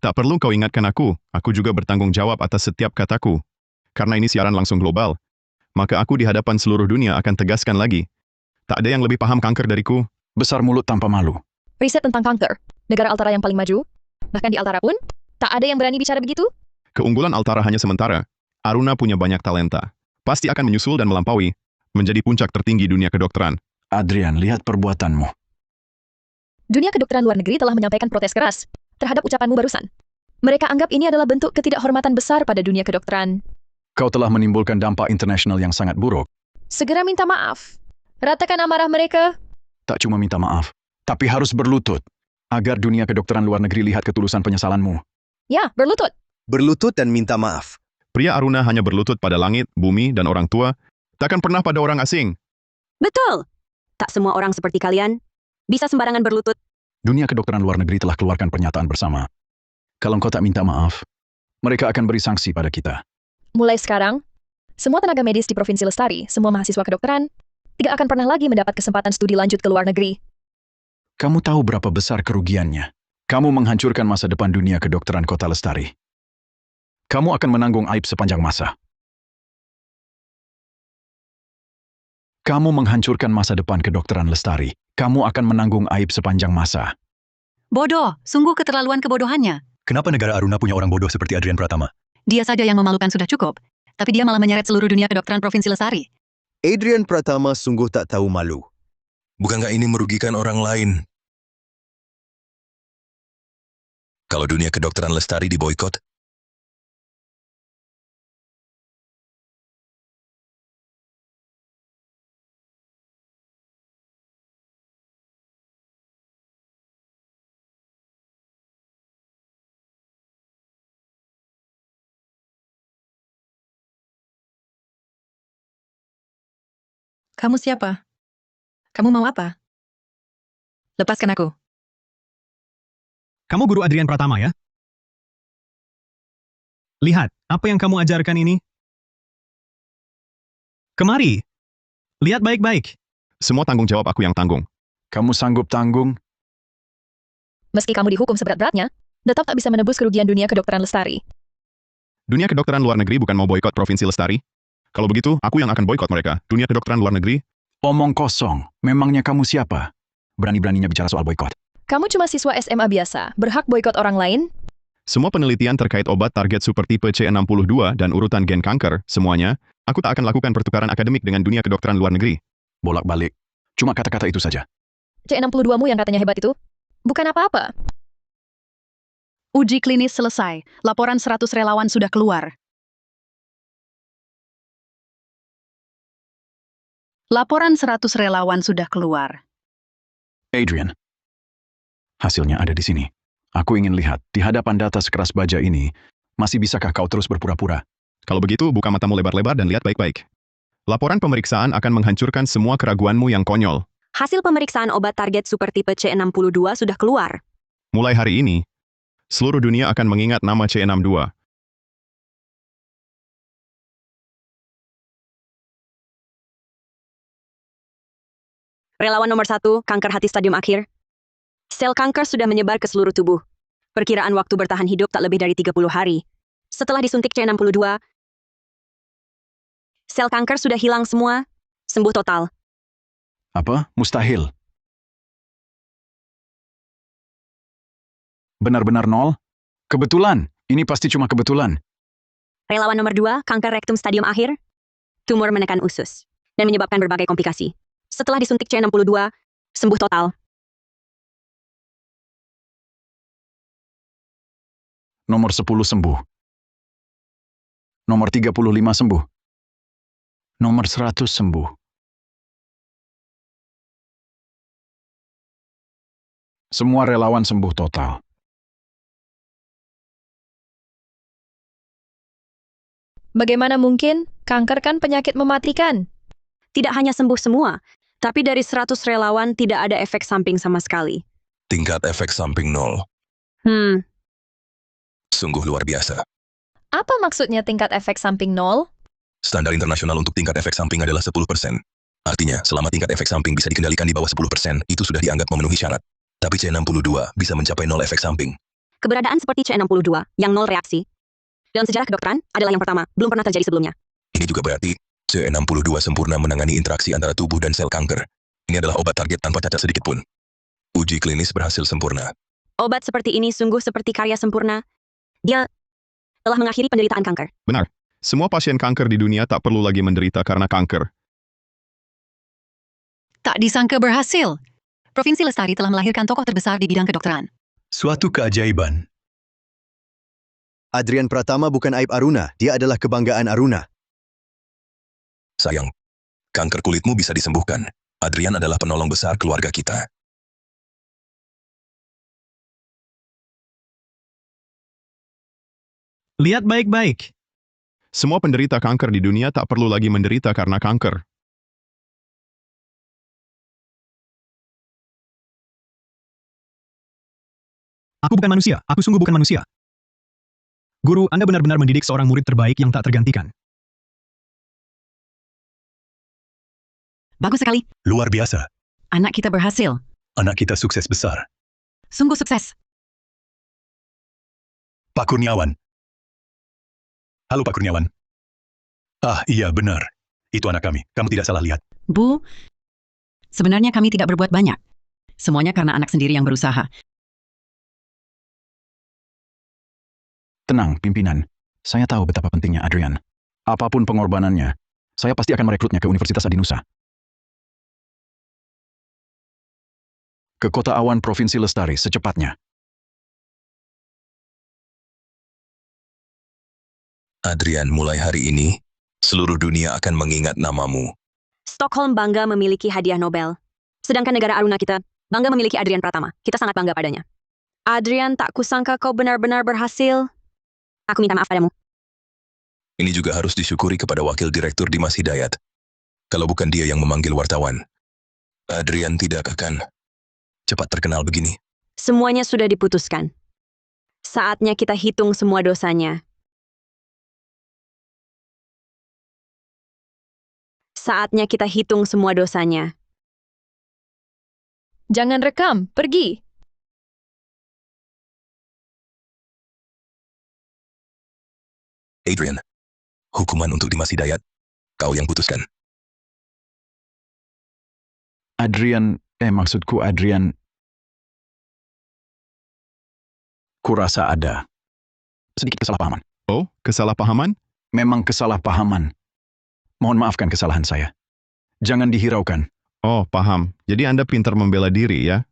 Tak perlu kau ingatkan aku juga bertanggung jawab atas setiap kataku. Karena ini siaran langsung global, maka aku di hadapan seluruh dunia akan tegaskan lagi. Tak ada yang lebih paham kanker dariku. Besar mulut tanpa malu. Riset tentang kanker, negara Altara yang paling maju, bahkan di Altara pun, tak ada yang berani bicara begitu. Keunggulan Altara hanya sementara. Aruna punya banyak talenta. Pasti akan menyusul dan melampaui, menjadi puncak tertinggi dunia kedokteran. Adrian, lihat perbuatanmu. Dunia kedokteran luar negeri telah menyampaikan protes keras terhadap ucapanmu barusan. Mereka anggap ini adalah bentuk ketidakhormatan besar pada dunia kedokteran. Kau telah menimbulkan dampak internasional yang sangat buruk. Segera minta maaf. Ratakan amarah mereka. Tak cuma minta maaf, tapi harus berlutut. Agar dunia kedokteran luar negeri lihat ketulusan penyesalanmu. Ya, berlutut. berlutut dan minta maaf. Pria Aruna hanya berlutut pada langit, bumi, dan orang tua, takkan pernah pada orang asing. Betul. Tak semua orang seperti kalian bisa sembarangan berlutut. Dunia kedokteran luar negeri telah keluarkan pernyataan bersama. Kalau engkau tak minta maaf, mereka akan beri sanksi pada kita. Mulai sekarang, semua tenaga medis di Provinsi Lestari, semua mahasiswa kedokteran, tidak akan pernah lagi mendapat kesempatan studi lanjut ke luar negeri. Kamu tahu berapa besar kerugiannya? Kamu menghancurkan masa depan dunia kedokteran Kota Lestari. Kamu akan menanggung aib sepanjang masa. Kamu menghancurkan masa depan kedokteran Lestari. Kamu akan menanggung aib sepanjang masa. Bodoh, sungguh keterlaluan kebodohannya. Kenapa negara Aruna punya orang bodoh seperti Adrian Pratama? Dia saja yang memalukan sudah cukup. Tapi dia malah menyeret seluruh dunia kedokteran Provinsi Lestari. Adrian Pratama sungguh tak tahu malu. Bukankah ini merugikan orang lain? Kalau dunia kedokteran Lestari diboikot, Kamu siapa? Kamu mau apa? Lepaskan aku. Kamu guru Adrian Pratama ya? Lihat, apa yang kamu ajarkan ini? Kemari. Lihat baik-baik. Semua tanggung jawab aku yang tanggung. Kamu sanggup tanggung? Meski kamu dihukum seberat-beratnya, tetap tak bisa menebus kerugian dunia kedokteran Lestari. Dunia kedokteran luar negeri bukan mau boikot Provinsi Lestari. Kalau begitu, aku yang akan boikot mereka. Dunia kedokteran luar negeri. Omong kosong. Memangnya kamu siapa? Berani-beraninya bicara soal boikot. Kamu cuma siswa SMA biasa, berhak boikot orang lain? Semua penelitian terkait obat target supertipe C62 dan urutan gen kanker, semuanya, aku tak akan lakukan pertukaran akademik dengan dunia kedokteran luar negeri. Bolak-balik. Cuma kata-kata itu saja. C62-mu yang katanya hebat itu? Bukan apa-apa. Uji klinis selesai. Laporan 100 relawan sudah keluar. Laporan 100 relawan sudah keluar. Adrian. Hasilnya ada di sini. Aku ingin lihat, di hadapan data sekeras baja ini, masih bisakah kau terus berpura-pura? Kalau begitu, buka matamu lebar-lebar dan lihat baik-baik. Laporan pemeriksaan akan menghancurkan semua keraguanmu yang konyol. Hasil pemeriksaan obat target supertipe C62 sudah keluar. Mulai hari ini, seluruh dunia akan mengingat nama C62. Relawan nomor 1, kanker hati stadium akhir. Sel kanker sudah menyebar ke seluruh tubuh. Perkiraan waktu bertahan hidup tak lebih dari 30 hari. Setelah disuntik C62, sel kanker sudah hilang semua, sembuh total. Apa? Mustahil. Benar-benar nol? Kebetulan. Ini pasti cuma kebetulan. Relawan nomor 2, kanker rektum stadium akhir. Tumor menekan usus dan menyebabkan berbagai komplikasi. Setelah disuntik C62, sembuh total. Nomor 10 sembuh. Nomor 35 sembuh. Nomor 100 sembuh. Semua relawan sembuh total. Bagaimana mungkin? Kanker kan penyakit mematikan. Tidak hanya sembuh semua, tapi dari 100 relawan tidak ada efek samping sama sekali. tingkat efek samping 0. Sungguh luar biasa. Apa maksudnya tingkat efek samping 0? Standar internasional untuk tingkat efek samping adalah 10%. Artinya, selama tingkat efek samping bisa dikendalikan di bawah 10%, itu sudah dianggap memenuhi syarat. Tapi C62 bisa mencapai 0 efek samping. Keberadaan seperti C62, yang 0 reaksi, dalam sejarah kedokteran, adalah yang pertama, belum pernah terjadi sebelumnya. Ini juga berarti, C62 sempurna menangani interaksi antara tubuh dan sel kanker. Ini adalah obat target tanpa cacat sedikit pun. Uji klinis berhasil sempurna. Obat seperti ini sungguh seperti karya sempurna. Dia telah mengakhiri penderitaan kanker. Benar. Semua pasien kanker di dunia tak perlu lagi menderita karena kanker. Tak disangka berhasil. Provinsi Lestari telah melahirkan tokoh terbesar di bidang kedokteran. Suatu keajaiban. Adrian Pratama bukan aib Aruna, dia adalah kebanggaan Aruna. Sayang, kanker kulitmu bisa disembuhkan. Adrian adalah penolong besar keluarga kita. Lihat baik-baik. Semua penderita kanker di dunia tak perlu lagi menderita karena kanker. Aku bukan manusia, aku sungguh bukan manusia. Guru, Anda benar-benar mendidik seorang murid terbaik yang tak tergantikan. Bagus sekali. Luar biasa. Anak kita berhasil. Anak kita sukses besar. Sungguh sukses. Pak Kurniawan. Halo Pak Kurniawan. Ah, iya benar. Itu anak kami. Kamu tidak salah lihat. Bu, sebenarnya kami tidak berbuat banyak. Semuanya karena anak sendiri yang berusaha. Tenang, pimpinan. Saya tahu betapa pentingnya Adrian. Apapun pengorbanannya, saya pasti akan merekrutnya ke Universitas Adinusa. Ke Kota Awan Provinsi Lestari secepatnya. Adrian, mulai hari ini, seluruh dunia akan mengingat namamu. Stockholm bangga memiliki hadiah Nobel. Sedangkan negara Aruna kita bangga memiliki Adrian Pratama. Kita sangat bangga padanya. Adrian, tak kusangka kau benar-benar berhasil. Aku minta maaf padamu. Ini juga harus disyukuri kepada Wakil Direktur Dimas Hidayat. Kalau bukan dia yang memanggil wartawan, Adrian tidak akan cepat terkenal begini. Semuanya sudah diputuskan. Saatnya kita hitung semua dosanya. Saatnya kita hitung semua dosanya. Jangan rekam, pergi. Adrian, hukuman untuk Dimas Hidayat, kau yang putuskan. Maksudku Adrian. Kurasa ada sedikit kesalahpahaman. Oh, kesalahpahaman? Memang kesalahpahaman. Mohon maafkan kesalahan saya. Jangan dihiraukan. Oh, paham. Jadi Anda pintar membela diri, ya?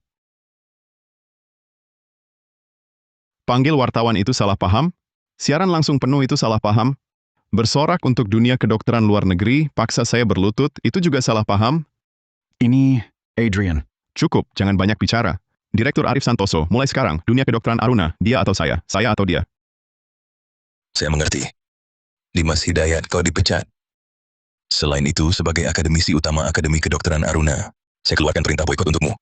Panggil wartawan itu salah paham? Siaran langsung penuh itu salah paham? Bersorak untuk dunia kedokteran luar negeri, paksa saya berlutut, itu juga salah paham? Ini Adrian. Cukup, jangan banyak bicara. Direktur Arif Santoso, mulai sekarang, dunia kedokteran Aruna, dia atau saya atau dia. Saya mengerti. Dimas Hidayat, kau dipecat. Selain itu, sebagai akademisi utama Akademi Kedokteran Aruna, saya keluarkan perintah boikot untukmu.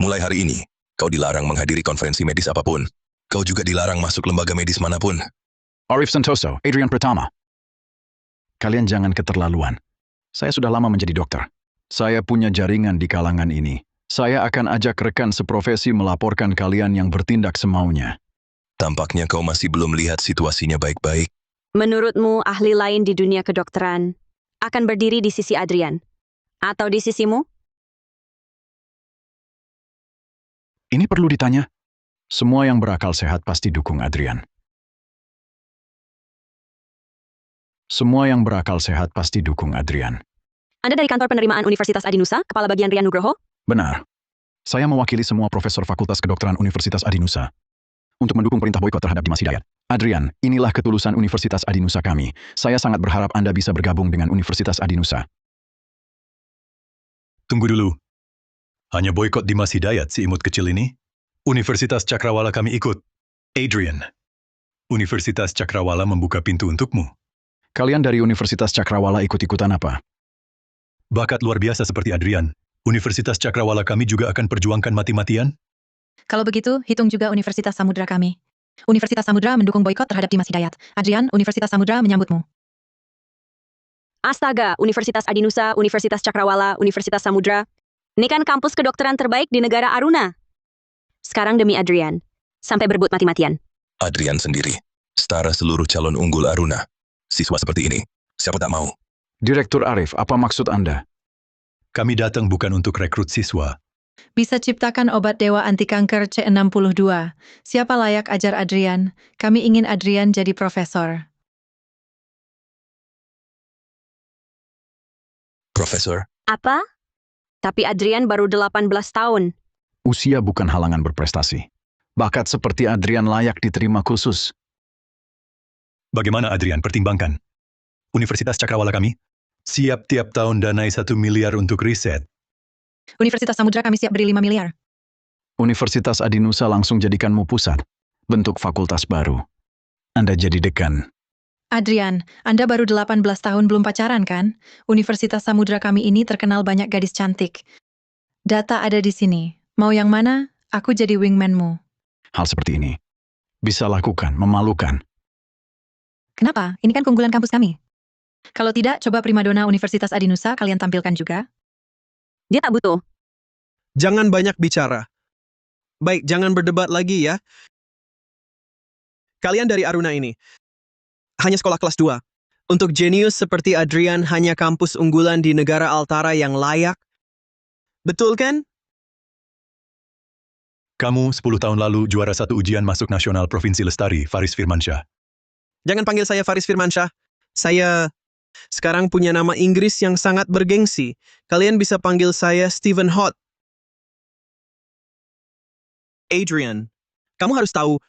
Mulai hari ini, kau dilarang menghadiri konferensi medis apapun. Kau juga dilarang masuk lembaga medis manapun. Arif Santoso, Adrian Pratama. Kalian jangan keterlaluan. Saya sudah lama menjadi dokter. Saya punya jaringan di kalangan ini. Saya akan ajak rekan seprofesi melaporkan kalian yang bertindak semaunya. Tampaknya kau masih belum lihat situasinya baik-baik. Menurutmu ahli lain di dunia kedokteran akan berdiri di sisi Adrian? Atau di sisimu? Ini perlu ditanya. Semua yang berakal sehat pasti dukung Adrian. Semua yang berakal sehat pasti dukung Adrian. Anda dari kantor penerimaan Universitas Adinusa, Kepala Bagian Rian Nugroho? Benar. Saya mewakili semua profesor Fakultas Kedokteran Universitas Adinusa untuk mendukung perintah boikot terhadap Dimas Hidayat. Adrian, inilah ketulusan Universitas Adinusa kami. Saya sangat berharap Anda bisa bergabung dengan Universitas Adinusa. Tunggu dulu. Hanya boikot Dimas Hidayat si imut kecil ini? Universitas Cakrawala kami ikut. Adrian, Universitas Cakrawala membuka pintu untukmu. Kalian dari Universitas Cakrawala ikut-ikutan apa? Bakat luar biasa seperti Adrian. Universitas Cakrawala kami juga akan perjuangkan mati-matian? Kalau begitu, hitung juga Universitas Samudra kami. Universitas Samudra mendukung boikot terhadap Dimas Hidayat. Adrian, Universitas Samudra menyambutmu. Astaga, Universitas Adinusa, Universitas Cakrawala, Universitas Samudra. Ini kan kampus kedokteran terbaik di negara Aruna. Sekarang demi Adrian, sampai berebut mati-matian. Adrian sendiri, setara seluruh calon unggul Aruna. Siswa seperti ini, siapa tak mau? Direktur Arif, apa maksud Anda? Kami datang bukan untuk rekrut siswa. Bisa ciptakan obat dewa anti kanker C62. Siapa layak ajar Adrian? Kami ingin Adrian jadi profesor. Profesor, Apa? Tapi Adrian baru 18 tahun. Usia bukan halangan berprestasi. Bakat seperti Adrian layak diterima khusus. Bagaimana Adrian pertimbangkan? Universitas Cakrawala kami siap tiap tahun danai 1 miliar untuk riset. Universitas Samudra kami siap beri 5 miliar. Universitas Adinusa langsung jadikanmu pusat. Bentuk fakultas baru. Anda jadi dekan. Adrian, Anda baru 18 tahun belum pacaran kan? Universitas Samudra kami ini terkenal banyak gadis cantik. Data ada di sini. Mau yang mana? Aku jadi wingman-mu. Hal seperti ini bisa lakukan, memalukan. Kenapa? Ini kan keunggulan kampus kami. Kalau tidak, coba primadona Universitas Adinusa kalian tampilkan juga. Dia tak butuh. Jangan banyak bicara. Baik, jangan berdebat lagi ya. Kalian dari Aruna ini. Hanya sekolah kelas 2. Untuk jenius seperti Adrian hanya kampus unggulan di negara Altara yang layak. Betul kan? Kamu 10 tahun lalu juara 1 ujian masuk nasional Provinsi Lestari, Faris Firmansyah. Jangan panggil saya Faris Firmansyah. Saya sekarang punya nama Inggris yang sangat bergengsi. Kalian bisa panggil saya Stephen Hott. Adrian, kamu harus tahu,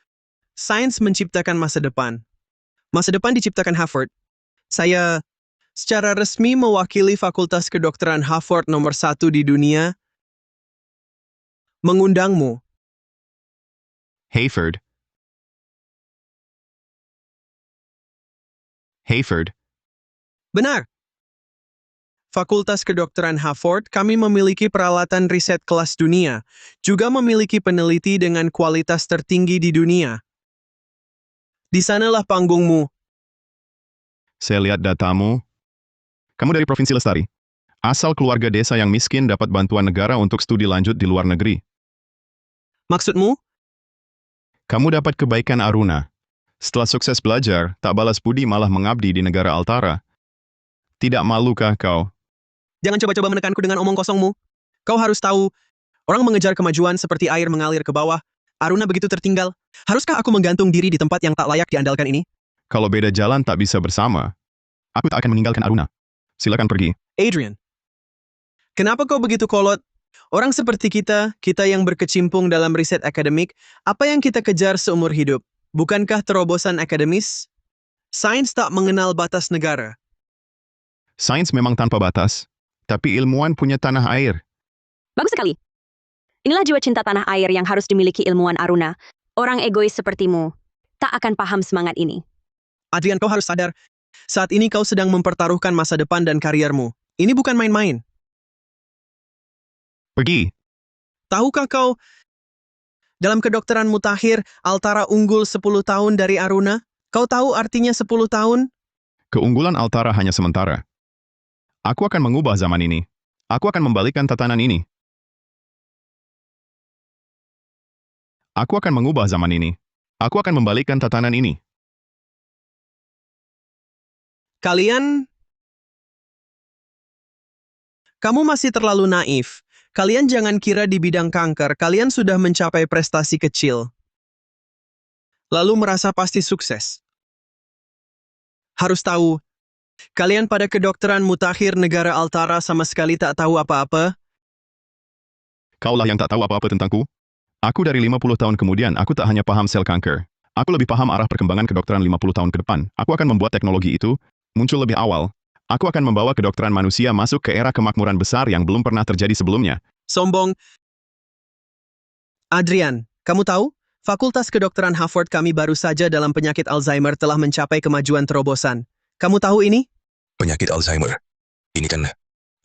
sains menciptakan masa depan. Masa depan diciptakan Harvard. Saya secara resmi mewakili Fakultas Kedokteran Harvard nomor 1 di dunia, mengundangmu. Hayford. Hayford. Benar. Fakultas Kedokteran Harvard, kami memiliki peralatan riset kelas dunia, juga memiliki peneliti dengan kualitas tertinggi di dunia. Di sanalah panggungmu. Saya lihat datamu. Kamu dari Provinsi Lestari. Asal keluarga desa yang miskin dapat bantuan negara untuk studi lanjut di luar negeri. Maksudmu? Kamu dapat kebaikan Aruna. Setelah sukses belajar, tak balas budi malah mengabdi di negara Altara. Tidak malukah kau? Jangan coba-coba menekanku dengan omong kosongmu. Kau harus tahu, orang mengejar kemajuan seperti air mengalir ke bawah. Aruna begitu tertinggal. Haruskah aku menggantung diri di tempat yang tak layak diandalkan ini? Kalau beda jalan tak bisa bersama, aku tak akan meninggalkan Aruna. Silakan pergi. Adrian, kenapa kau begitu kolot? Orang seperti kita yang berkecimpung dalam riset akademik, apa yang kita kejar seumur hidup? Bukankah terobosan akademis? Sains tak mengenal batas negara. Sains memang tanpa batas, tapi ilmuwan punya tanah air. Bagus sekali. Inilah jiwa cinta tanah air yang harus dimiliki ilmuwan Aruna. Orang egois sepertimu tak akan paham semangat ini. Adrian, kau harus sadar, saat ini kau sedang mempertaruhkan masa depan dan kariermu. Ini bukan main-main. Pergi. Tahukah kau, dalam kedokteran mutakhir, Altara unggul 10 tahun dari Aruna? Kau tahu artinya 10 tahun? Keunggulan Altara hanya sementara. Aku akan mengubah zaman ini. Aku akan membalikkan tatanan ini. Aku akan mengubah zaman ini. Aku akan membalikkan tatanan ini. Kamu masih terlalu naif. Kalian jangan kira di bidang kanker, kalian sudah mencapai prestasi kecil. Lalu merasa pasti sukses. Harus tahu, kalian pada kedokteran mutakhir negara Altara sama sekali tak tahu apa-apa. Kaulah yang tak tahu apa-apa tentangku. Aku dari 50 tahun kemudian, aku tak hanya paham sel kanker. Aku lebih paham arah perkembangan kedokteran 50 tahun ke depan. Aku akan membuat teknologi itu muncul lebih awal. Aku akan membawa kedokteran manusia masuk ke era kemakmuran besar yang belum pernah terjadi sebelumnya. Sombong. Adrian, kamu tahu? Fakultas Kedokteran Harvard kami baru saja dalam penyakit Alzheimer telah mencapai kemajuan terobosan. Kamu tahu ini? Penyakit Alzheimer. Ini kan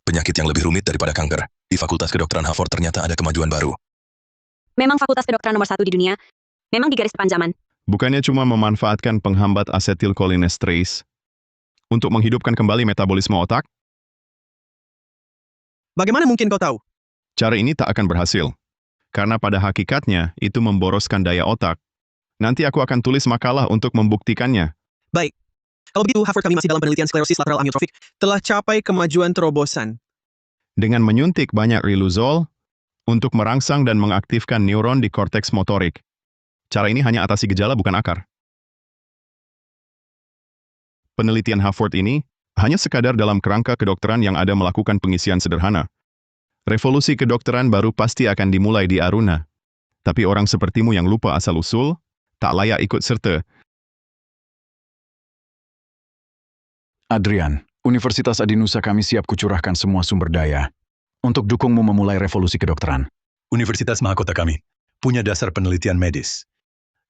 penyakit yang lebih rumit daripada kanker. Di Fakultas Kedokteran Harvard ternyata ada kemajuan baru. Memang fakultas kedokteran nomor 1 di dunia. Memang di garis depan zaman. Bukannya cuma memanfaatkan penghambat asetilcholinesterase untuk menghidupkan kembali metabolisme otak? Bagaimana mungkin kau tahu? Cara ini tak akan berhasil. Karena pada hakikatnya, itu memboroskan daya otak. Nanti aku akan tulis makalah untuk membuktikannya. Baik. Kalau begitu, Harvard kami masih dalam penelitian sklerosis lateral amiotrofik. Telah capai kemajuan terobosan. Dengan menyuntik banyak riluzol untuk merangsang dan mengaktifkan neuron di korteks motorik. Cara ini hanya atasi gejala bukan akar. Penelitian Harvard ini hanya sekadar dalam kerangka kedokteran yang ada melakukan pengisian sederhana. Revolusi kedokteran baru pasti akan dimulai di Aruna. Tapi orang sepertimu yang lupa asal-usul, tak layak ikut serta. Adrian, Universitas Adinusa kami siap kucurahkan semua sumber daya untuk dukungmu memulai revolusi kedokteran. Universitas Mahakota kami punya dasar penelitian medis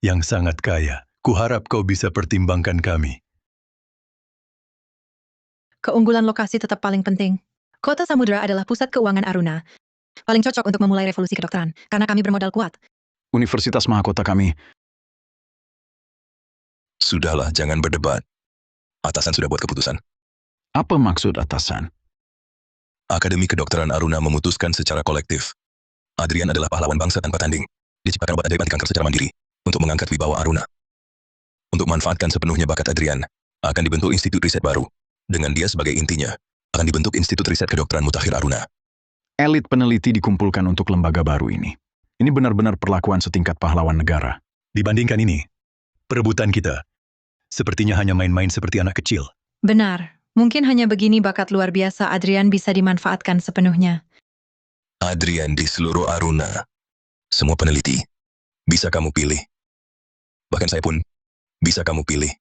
yang sangat kaya. Kuharap kau bisa pertimbangkan kami. Keunggulan lokasi tetap paling penting. Kota Samudra adalah pusat keuangan Aruna. Paling cocok untuk memulai revolusi kedokteran, karena kami bermodal kuat. Universitas Mahakota kami. Sudahlah, jangan berdebat. Atasan sudah buat keputusan. Apa maksud atasan? Akademi Kedokteran Aruna memutuskan secara kolektif. Adrian adalah pahlawan bangsa tanpa tanding. Diciptakan obat ajaib anti kanker secara mandiri untuk mengangkat wibawa Aruna. Untuk memanfaatkan sepenuhnya bakat Adrian, akan dibentuk institut riset baru. Dengan dia sebagai intinya, akan dibentuk Institut Riset Kedokteran Mutakhir Aruna. Elit peneliti dikumpulkan untuk lembaga baru ini. Ini benar-benar perlakuan setingkat pahlawan negara. Dibandingkan ini, perebutan kita Sepertinya hanya main-main seperti anak kecil. Benar. Mungkin hanya begini bakat luar biasa Adrian bisa dimanfaatkan sepenuhnya. Adrian di seluruh Aruna. Semua peneliti. Bisa kamu pilih. Bahkan saya pun bisa kamu pilih.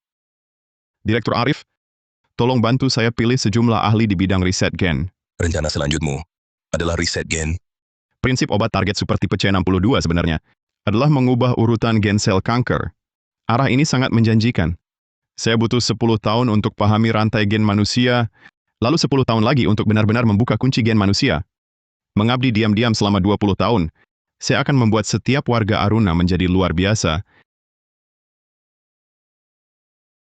Direktur Arif, tolong bantu saya pilih sejumlah ahli di bidang riset gen. Rencana selanjutmu adalah riset gen. Prinsip obat target super tipe C62 sebenarnya adalah mengubah urutan gen sel kanker. Arah ini sangat menjanjikan. Saya butuh 10 tahun untuk pahami rantai gen manusia, lalu 10 tahun lagi untuk benar-benar membuka kunci gen manusia. Mengabdi diam-diam selama 20 tahun, saya akan membuat setiap warga Aruna menjadi luar biasa